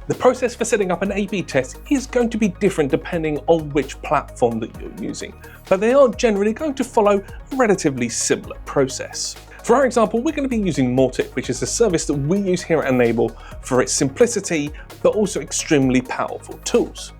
The process for setting up an A/B test is going to be different depending on which platform that you're using, but they are generally going to follow a relatively similar process. For our example, we're going to be using Mautic, which is a service that we use here at Enable for its simplicity, but also extremely powerful tools.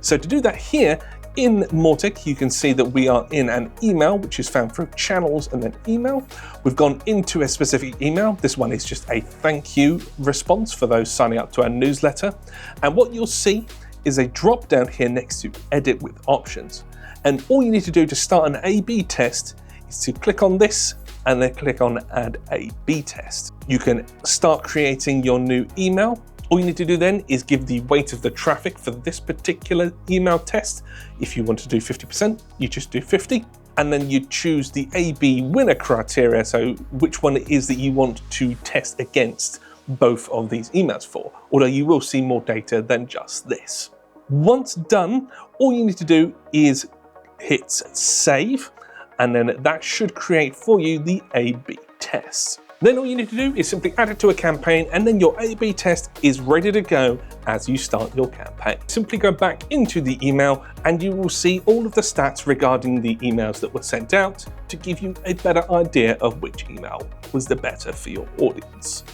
So to do that here, in Mautic, you can see that we are in an email, which is found through channels and then email. We've gone into a specific email. This one is just a thank you response for those signing up to our newsletter. And what you'll see is a drop down here next to edit with options. And all you need to do to start an A/B test is to click on this and then click on add A/B test. You can start creating your new email. All you need to do then is give the weight of the traffic for this particular email test. If you want to do 50%, you just do 50. And then you choose the A/B winner criteria, so which one it is that you want to test against both of these emails for, although you will see more data than just this. Once done, all you need to do is hit save, and then that should create for you the A/B test. Then all you need to do is simply add it to a campaign, and then your A/B test is ready to go as you start your campaign. Simply go back into the email and you will see all of the stats regarding the emails that were sent out to give you a better idea of which email was the better for your audience.